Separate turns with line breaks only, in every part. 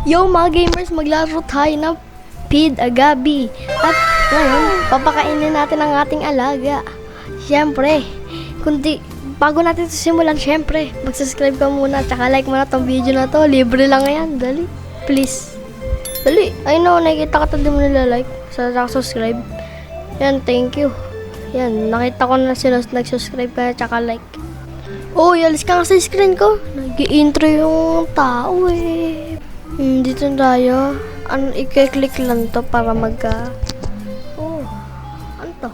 Yo mga gamers, maglaro tayo ng Feed a Gabi. At ngayon, papakainin natin ang ating alaga. Siyempre, bago natin ito simulan, siyempre, mag-subscribe ka muna, tsaka like mo na tong video na to. Libre lang yan, dali. Please. Dali. I know, nakikita ka din mo nila-like sa subscribe. Yan, thank you. Yan, nakita ko na sila nag-subscribe kaya tsaka like. Oh, alis ka nga sa screen ko. Nag-i-intro yung tao eh. Dito tayo. I-click lang to para Oh, ano to?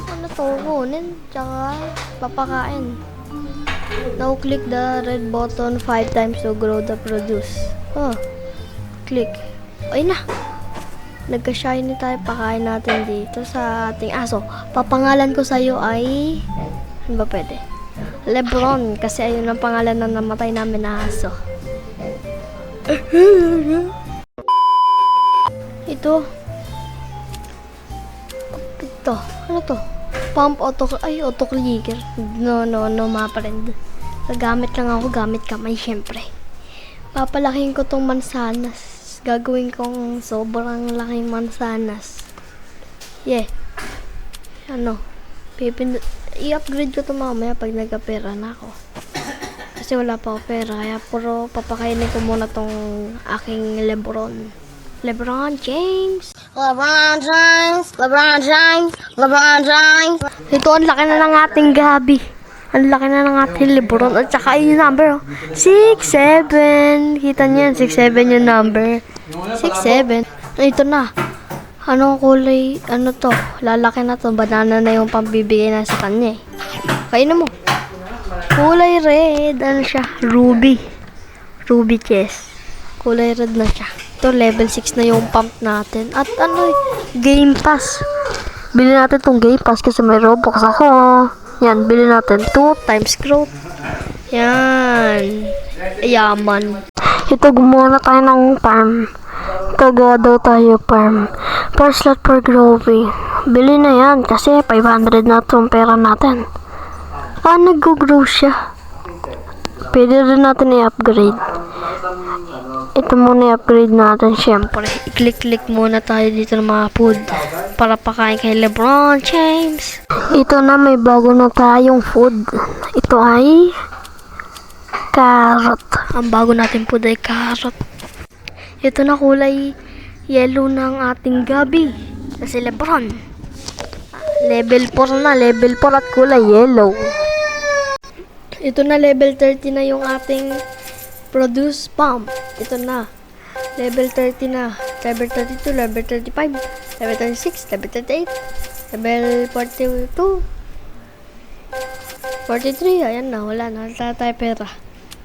Ano to? Kunin, tsaka papakain. Now click the red button 5 times to grow the produce. Oh, click. Ay na! Nagka-shiny tayo, pakain natin dito sa ating aso. Papangalan ko sa'yo ay... Ano ba pwede? Lebron, kasi ayun ang pangalan na namatay namin na aso. Ito. Ano to? Pump auto-clicker. No, mga friend. Gagamit lang ako, gamit kamay, syempre. Papalaking ko tong mansanas. Gagawin kong sobrang laking mansanas. Yeah. Ano? I-upgrade ko to mamaya pag nagka-pera na ako. Kasi wala pa ako pera, kaya puro papakainin ko muna tong aking Lebron. LeBron James. Ito, ang laki na ng ating Gabi. Ang laki na ng ating Lebron. At saka yung number, 6'7". Kita niyo yan, 6'7" yung number. 6'7". Ito na. Anong kulay, ano to? Lalaki na to. Banana na yung pambibigay na sa kanya eh. Kainin mo. Kulay red. Ano siya? Ruby. Ruby chest. Kulay red na siya. Ito, level 6 na yung pump natin. At ano, Game Pass. Bili natin tong Game Pass kasi may Robux ako. Yan, bili natin 2 times growth. Yan. Yaman. Ito, gumawa na tayo ng farm. Kagawa daw tayo farm. Per slot per growing. Bili na yan kasi 500 na itong pera natin. Nag-grow siya. Pwede rin natin i-upgrade. Ito muna i-upgrade natin syempre. I-click muna tayo dito ng mga food para pakain kay Lebron James. Ito na, may bago na tayong food. Ito ay carrot. Ang bago natin food ay carrot. Ito na, kulay yellow ng ating Gabi. Kasi Lebron. Level 4 na. Level 4 at kulay yellow. Ito na, level 30 na yung ating produce pump. Ito na. Level 30 na. Level 32, level 35, level 36, level 38, level 42, 43. Ayan na, wala na. Wala tayo pera.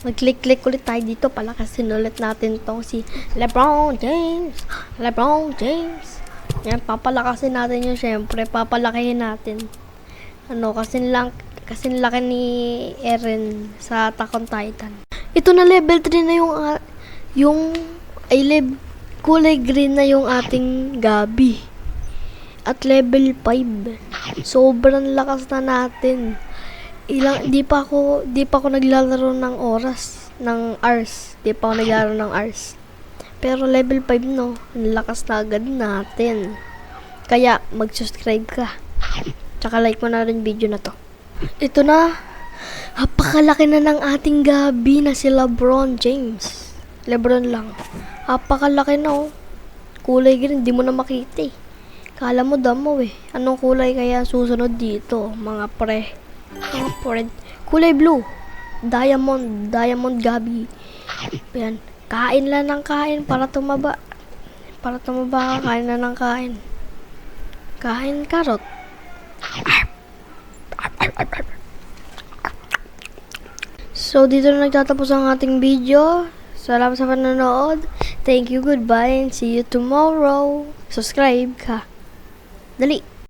Mag-click ulit tayo dito pala kasi sinulit natin tong si Lebron James. Lebron James. Yan, papalakasin natin yun syempre. Papalakihin natin. Kasi laki ni Eren sa Attack on Titan. Ito na, level 3 na kulay green na yung ating Gabi. At level 5. Sobrang lakas na natin. Di pa ako naglalaro ng hours. Di pa ako naglalaro ng hours. Pero level 5 no, ang lakas na agad natin. Kaya mag-subscribe ka. Tsaka like mo na rin video na to. Ito na. Napakalaki na ng ating Gabi na si Lebron James. Lebron lang. Napakalaki na oh. Kulay green, di mo na makita eh. Kala mo damo eh. Anong kulay kaya susunod dito, mga pre? Kulay blue. Diamond Gabi. Yan. Kain lang ng kain para tumaba. Kain na ng kain. Kain carrot. So, dito na nagtatapos ang ating video. Salamat sa panonood. Thank you, goodbye, and see you tomorrow. Subscribe ka. Dali.